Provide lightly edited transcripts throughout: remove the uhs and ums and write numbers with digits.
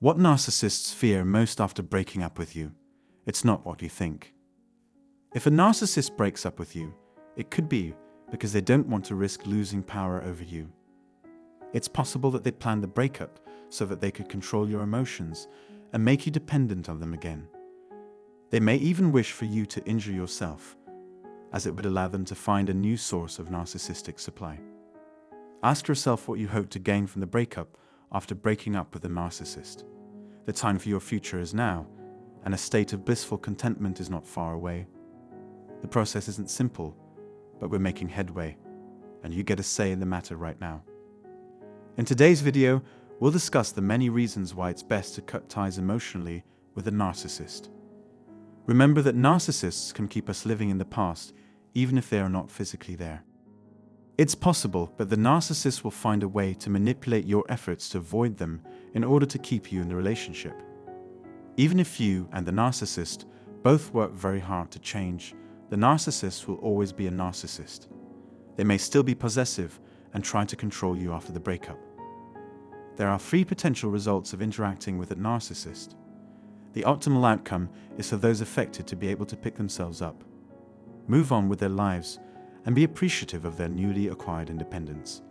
What narcissists fear most after breaking up with you, it's not what you think. If a narcissist breaks up with you, it could be because they don't want to risk losing power over you. It's possible that they planned the breakup so that they could control your emotions and make you dependent on them again. They may even wish for you to injure yourself, as it would allow them to find a new source of narcissistic supply. Ask yourself what you hope to gain from the breakup after breaking up with a narcissist. The time for your future is now, and a state of blissful contentment is not far away. The process isn't simple, but we're making headway, and you get a say in the matter right now. In today's video, we'll discuss the many reasons why it's best to cut ties emotionally with a narcissist. Remember that narcissists can keep us living in the past, even if they are not physically there. It's possible that the narcissist will find a way to manipulate your efforts to avoid them in order to keep you in the relationship. Even if you and the narcissist both work very hard to change, the narcissist will always be a narcissist. They may still be possessive and try to control you after the breakup. There are three potential results of interacting with a narcissist. The optimal outcome is for those affected to be able to pick themselves up, move on with their lives, and be appreciative of their newly acquired independence.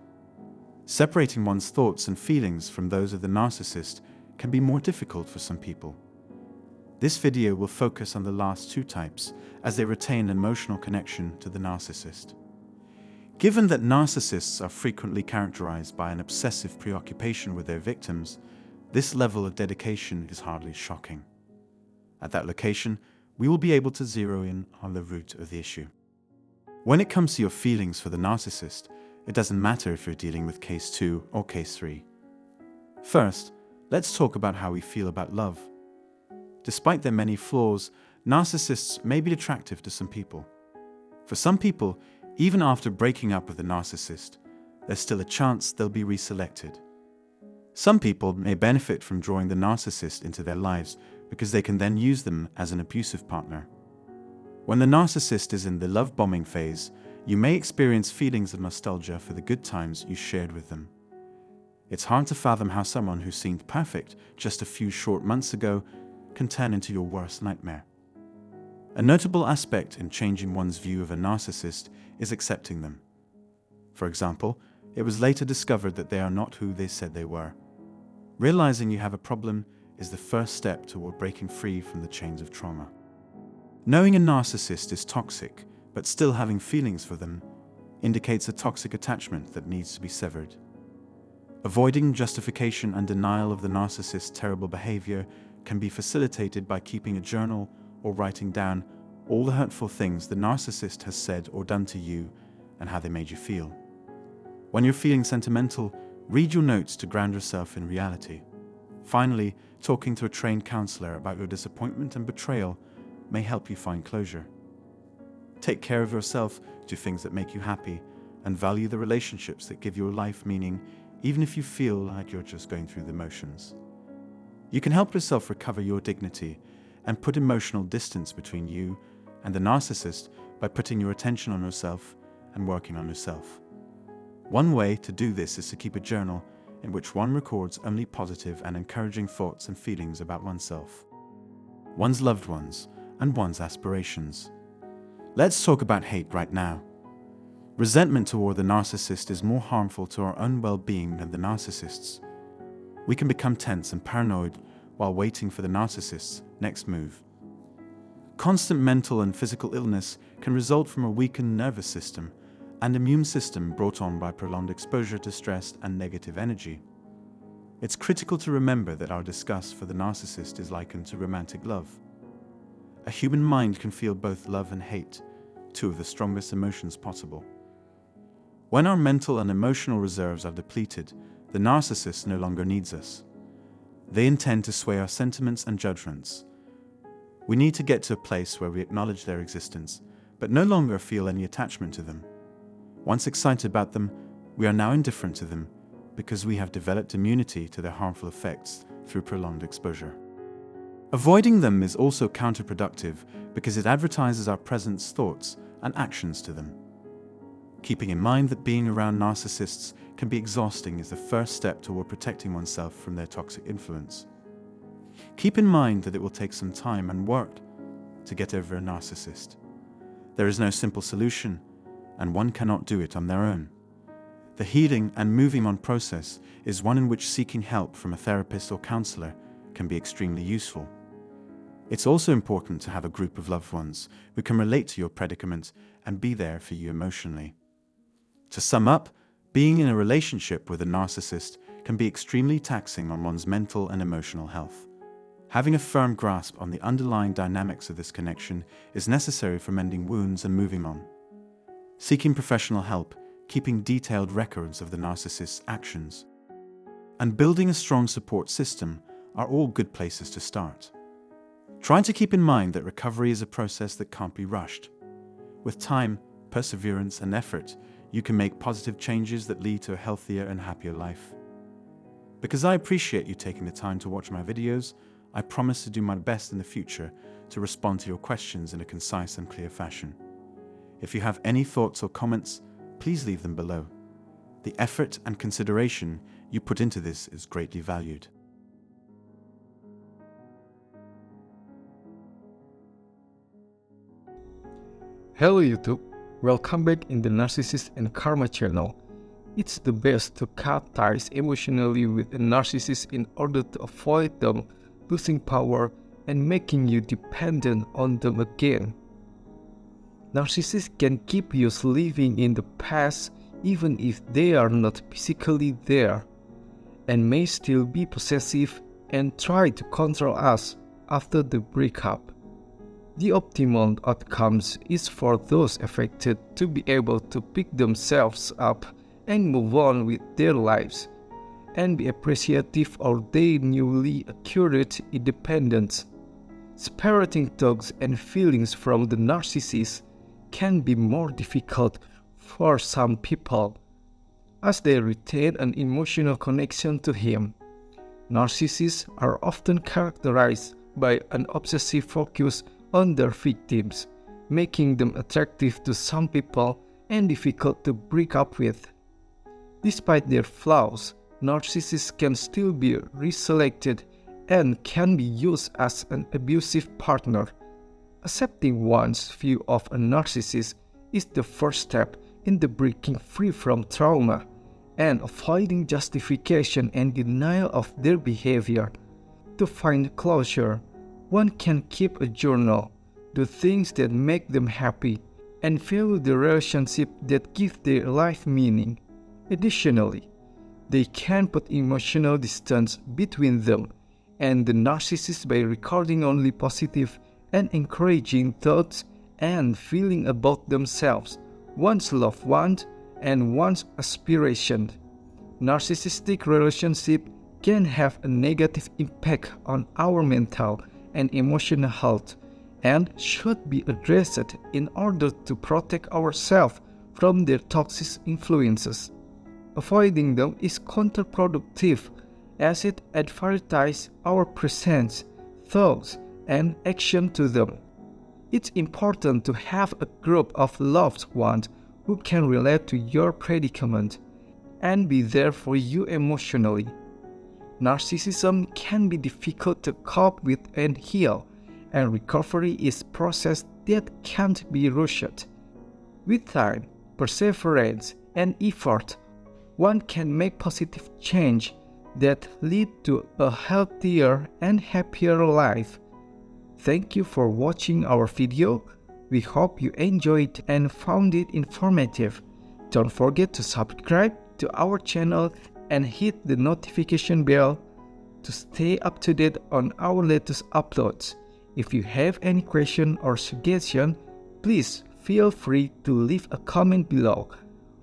Separating one's thoughts and feelings from those of the narcissist can be more difficult for some people. This video will focus on the last two types, as they retain an emotional connection to the narcissist. Given that narcissists are frequently characterized by an obsessive preoccupation with their victims, this level of dedication is hardly shocking. At that location, we will be able to zero in on the root of the issue. When it comes to your feelings for the narcissist, it doesn't matter if you're dealing with case 2 or case 3. First, let's talk about how we feel about love. Despite their many flaws, narcissists may be attractive to some people. For some people, even after breaking up with a narcissist, there's still a chance they'll be reselected. Some people may benefit from drawing the narcissist into their lives because they can then use them as an abusive partner. When the narcissist is in the love-bombing phase, you may experience feelings of nostalgia for the good times you shared with them. It's hard to fathom how someone who seemed perfect just a few short months ago can turn into your worst nightmare. A notable aspect in changing one's view of a narcissist is accepting them. For example, it was later discovered that they are not who they said they were. Realizing you have a problem is the first step toward breaking free from the chains of trauma. Knowing a narcissist is toxic, but still having feelings for them, indicates a toxic attachment that needs to be severed. Avoiding justification and denial of the narcissist's terrible behavior can be facilitated by keeping a journal or writing down all the hurtful things the narcissist has said or done to you and how they made you feel. When you're feeling sentimental, read your notes to ground yourself in reality. Finally, talking to a trained counselor about your disappointment and betrayal may help you find closure. Take care of yourself, do things that make you happy, and value the relationships that give your life meaning, even if you feel like you're just going through the motions. You can help yourself recover your dignity and put emotional distance between you and the narcissist by putting your attention on yourself and working on yourself. One way to do this is to keep a journal in which one records only positive and encouraging thoughts and feelings about oneself, one's loved ones, and one's aspirations. Let's talk about hate right now. Resentment toward the narcissist is more harmful to our own well-being than the narcissist's. We can become tense and paranoid while waiting for the narcissist's next move. Constant mental and physical illness can result from a weakened nervous system and immune system brought on by prolonged exposure to stress and negative energy. It's critical to remember that our disgust for the narcissist is likened to romantic love. A human mind can feel both love and hate, two of the strongest emotions possible. When our mental and emotional reserves are depleted, the narcissist no longer needs us. They intend to sway our sentiments and judgments. We need to get to a place where we acknowledge their existence, but no longer feel any attachment to them. Once excited about them, we are now indifferent to them because we have developed immunity to their harmful effects through prolonged exposure. Avoiding them is also counterproductive because it advertises our present thoughts and actions to them. Keeping in mind that being around narcissists can be exhausting is the first step toward protecting oneself from their toxic influence. Keep in mind that it will take some time and work to get over a narcissist. There is no simple solution, and one cannot do it on their own. The healing and moving on process is one in which seeking help from a therapist or counselor can be extremely useful. It's also important to have a group of loved ones who can relate to your predicament and be there for you emotionally. To sum up, being in a relationship with a narcissist can be extremely taxing on one's mental and emotional health. Having a firm grasp on the underlying dynamics of this connection is necessary for mending wounds and moving on. Seeking professional help, keeping detailed records of the narcissist's actions, and building a strong support system are all good places to start. Try to keep in mind that recovery is a process that can't be rushed. With time, perseverance, and effort, you can make positive changes that lead to a healthier and happier life. Because I appreciate you taking the time to watch my videos, I promise to do my best in the future to respond to your questions in a concise and clear fashion. If you have any thoughts or comments, please leave them below. The effort and consideration you put into this is greatly valued. Hello YouTube, welcome back in the Narcissist and Karma channel. It's the best to cut ties emotionally with a narcissist in order to avoid them losing power and making you dependent on them again. Narcissists can keep you living in the past even if they are not physically there, and may still be possessive and try to control us after the breakup. The optimal outcomes is for those affected to be able to pick themselves up and move on with their lives, and be appreciative of their newly acquired independence. Separating thoughts and feelings from the narcissist can be more difficult for some people, as they retain an emotional connection to him. Narcissists are often characterized by an obsessive focus on their victims, making them attractive to some people and difficult to break up with. Despite their flaws, narcissists can still be reselected and can be used as an abusive partner. Accepting one's view of a narcissist is the first step in the breaking free from trauma and avoiding justification and denial of their behavior. To find closure, one can keep a journal, do things that make them happy, and value the relationship that give their life meaning. Additionally, they can put emotional distance between them and the narcissist by recording only positive and encouraging thoughts and feelings about themselves, one's loved ones, and one's aspirations. Narcissistic relationships can have a negative impact on our mental and emotional health and should be addressed in order to protect ourselves from their toxic influences. Avoiding them is counterproductive as it advertises our presence, thoughts, and action to them. It's important to have a group of loved ones who can relate to your predicament and be there for you emotionally. Narcissism can be difficult to cope with and heal, and recovery is a process that can't be rushed. With time, perseverance, and effort, one can make positive change that lead to a healthier and happier life. Thank you for watching our video. We hope you enjoyed and found it informative. Don't forget to subscribe to our channel and hit the notification bell to stay up to date on our latest uploads. If you have any question or suggestion, please feel free to leave a comment below.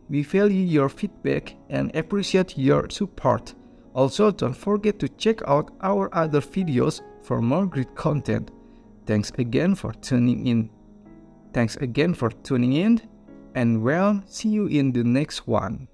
We value your feedback and appreciate your support. Also, don't forget to check out our other videos for more great content. Thanks again for tuning in. And well, see you in the next one.